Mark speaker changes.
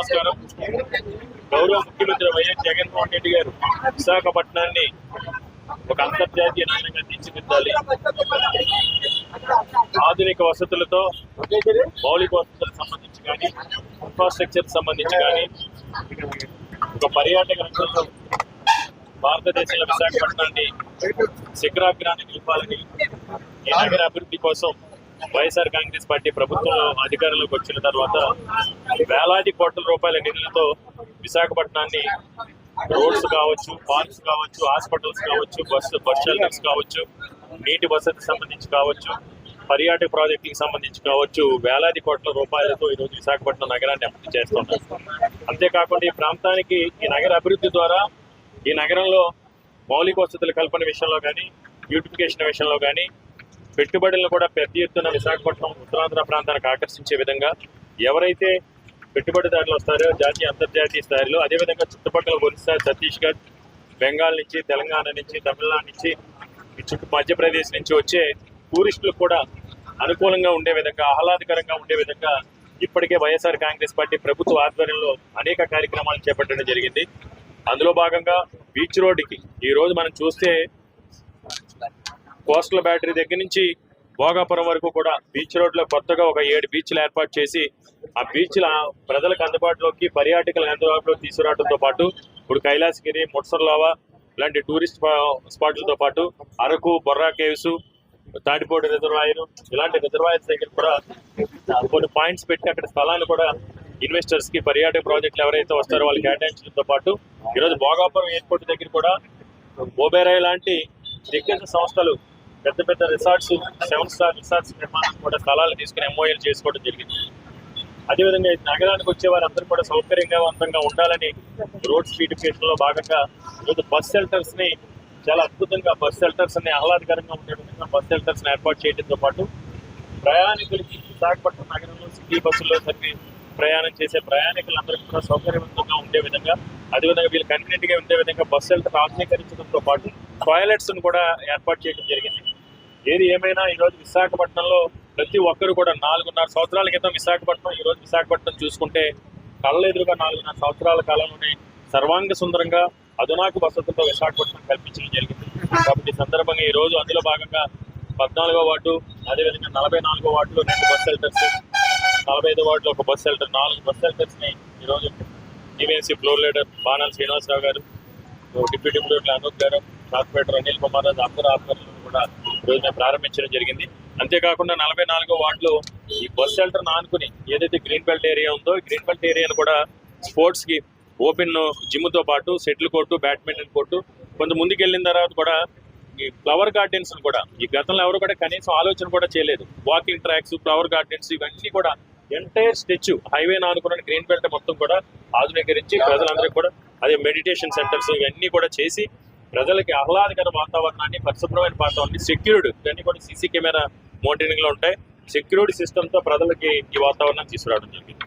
Speaker 1: నమస్కారం. గౌరవ ముఖ్యమంత్రి వైఎస్ జగన్మోహన్ రెడ్డి గారు విశాఖపట్నాన్ని ఒక అంతర్జాతీయ నగరంగా తీర్చిదిద్దాలి, ఆధునిక వసతులతో మౌలిక వసతులకు సంబంధించి కానీ, ఇన్ఫ్రాస్ట్రక్చర్ సంబంధించి కానీ, ఒక పర్యాటక రంగంలో భారతదేశంలో విశాఖపట్నాన్ని శిఖరాగ్రాన్ని నిలపాలని, ఈ నగర అభివృద్ధి కోసం వైఎస్ఆర్ కాంగ్రెస్ పార్టీ ప్రభుత్వం అధికారంలోకి వచ్చిన తర్వాత వేలాది కోట్ల రూపాయల నిధులతో విశాఖపట్నాన్ని రోడ్స్ కావచ్చు, పార్క్స్ కావచ్చు, హాస్పిటల్స్ కావచ్చు, బస్ షెల్టర్స్ కావచ్చు, నీటి వసతికి సంబంధించి కావచ్చు, పర్యాటక ప్రాజెక్టులకు సంబంధించి కావచ్చు, వేలాది కోట్ల రూపాయలతో ఈరోజు విశాఖపట్నం నగరాన్ని అభివృద్ధి చేస్తున్నారు. అంతేకాకుండా ఈ ప్రాంతానికి ఈ నగర అభివృద్ధి ద్వారా ఈ నగరంలో మౌలిక వసతుల కల్పన విషయంలో కానీ, బ్యూటిఫికేషన్ విషయంలో కానీ, పెట్టుబడులను కూడా పెద్ద ఎత్తున విశాఖపట్నం ఉత్తరాంధ్ర ప్రాంతానికి ఆకర్షించే విధంగా ఎవరైతే పెట్టుబడిదారులు వస్తారో జాతీయ అంతర్జాతీయ స్థాయిలో, అదేవిధంగా చుట్టుపక్కల ఒరిస్సా, ఛత్తీస్గఢ్, బెంగాల్ నుంచి, తెలంగాణ నుంచి, తమిళనాడు నుంచి, మధ్యప్రదేశ్ నుంచి వచ్చే టూరిస్టులకు కూడా అనుకూలంగా ఉండే విధంగా, ఆహ్లాదకరంగా ఉండే విధంగా ఇప్పటికే వైఎస్ఆర్ కాంగ్రెస్ పార్టీ ప్రభుత్వ ఆధ్వర్యంలో అనేక కార్యక్రమాలు చేపట్టడం జరిగింది. అందులో భాగంగా బీచ్ రోడ్డుకి ఈరోజు మనం చూస్తే కోస్టల్ బ్యాటరీ దగ్గర నుంచి భోగాపురం వరకు కూడా బీచ్ రోడ్లో కొత్తగా ఒక 7 బీచ్లు ఏర్పాటు చేసి ఆ బీచ్ల ప్రజలకు అందుబాటులోకి, పర్యాటకులకు అందుబాటులోకి తీసుకురావడంతో పాటు ఇప్పుడు కైలాసగిరి, ముట్సర్లావా ఇలాంటి టూరిస్ట్ స్పాట్లతో పాటు అరకు, బొర్రా కేవ్స్, తాడిపోటు రిజర్వాయర్ ఇలాంటి రిజర్వాయర్స్ దగ్గర కూడా కొన్ని పాయింట్స్ పెట్టి అక్కడ స్థలాన్ని కూడా ఇన్వెస్టర్స్ కి, పర్యాటక ప్రాజెక్టులు ఎవరైతే వస్తారో వాళ్ళు కేటాయించడంతో పాటు ఈరోజు భోగాపురం ఎయిర్పోర్ట్ దగ్గర కూడా ఓబెరాయ్ లాంటి దిగ్గజ సంస్థలు పెద్ద పెద్ద రిసార్ట్స్, 7 స్టార్ రిసార్ట్స్ నిర్మాణం కూడా స్థలాలు తీసుకుని ఎంఓఏలు చేసుకోవడం జరిగింది. అదేవిధంగా నగరానికి వచ్చే వారందరూ కూడా సౌకర్యవంతంగా ఉండాలని రోడ్స్ బ్యూటిఫికేషన్ లో భాగంగా ఈరోజు బస్ షెల్టర్స్ ని చాలా అద్భుతంగా, బస్ షెల్టర్స్ ని ఆహ్లాదకరంగా ఉండే విధంగా బస్ షెల్టర్స్ ని ఏర్పాటు చేయడంతో పాటు ప్రయాణికులకి విశాఖపట్నం నగరంలో సిటీ బస్సుల్లో ప్రయాణం చేసే ప్రయాణికులందరికీ కూడా సౌకర్యవంతంగా ఉండే విధంగా, అదేవిధంగా వీళ్ళు కన్వీనియంట్ గా ఉండే విధంగా బస్ షెల్టర్ ఆధునీకరించడంతో పాటు టాయిలెట్స్ ను కూడా ఏర్పాటు చేయడం జరిగింది. ఏది ఏమైనా ఈరోజు విశాఖపట్నంలో ప్రతి ఒక్కరు కూడా 4.5 సంవత్సరాల క్రితం విశాఖపట్నం, ఈరోజు విశాఖపట్నం చూసుకుంటే కళ్ళ ఎదురుగా 4.5 సంవత్సరాల కాలంలోనే సర్వాంగ సుందరంగా అధునాకు వసతులతో విశాఖపట్నం కల్పించడం జరిగింది. కాబట్టి ఈ సందర్భంగా ఈ రోజు అందులో భాగంగా 14వ వార్డు, అదేవిధంగా 44వ వార్డులో 2 బస్ షెల్టర్స్, 45వ వార్డులో 1 బస్ షెల్టర్, 4 బస్ షెల్టర్స్ ని ఈరోజు టీవీఎంసీ ఫ్లోర్ లీడర్ బాణాల శ్రీనివాసరావు గారు, డిప్యూటీ ఫ్లోర్ అనూప్ గారు, కార్పొరేటర్ అనిల్ కుమార్ రాజు అందరూ ఆధ్వర్యంలో కూడా ఈరోజు ప్రారంభించడం జరిగింది. అంతేకాకుండా 44వ వార్డులో ఈ బస్ షెల్టర్ ఆనుకుని ఏదైతే గ్రీన్ బెల్ట్ ఏరియా ఉందో ఈ గ్రీన్ బెల్ట్ ఏరియాను కూడా స్పోర్ట్స్ కి ఓపెన్ జిమ్ తో పాటు షటిల్ కోర్టు, బ్యాడ్మింటన్ కోర్టు, కొంత ముందుకు వెళ్ళిన తర్వాత కూడా ఈ ఫ్లవర్ గార్డెన్స్ కూడా ఈ గతంలో ఎవరు కూడా కనీసం ఆలోచన కూడా చేయలేదు. వాకింగ్ ట్రాక్స్, ఫ్లవర్ గార్డెన్స్ ఇవన్నీ కూడా ఎంటైర్ స్టెచ్యూ హైవే ఆనుకున్న గ్రీన్ బెల్ట్ మొత్తం కూడా ఆధునీకరించి ప్రజలందరికీ కూడా అదే మెడిటేషన్ సెంటర్స్ ఇవన్నీ కూడా చేసి ప్రజలకి ఆహ్లాదకర వాతావరణాన్ని, పరిశుభ్రమైన వాతావరణాన్ని, సెక్యూర్డ్ ఇవన్నీ కూడా సీసీ కెమెరా మోనిటరింగ్ లో ఉంటాయి. సెక్యూరిటీ సిస్టమ్ తో ప్రజలకి ఈ వాతావరణాన్ని తీసుకురావడం జరిగింది.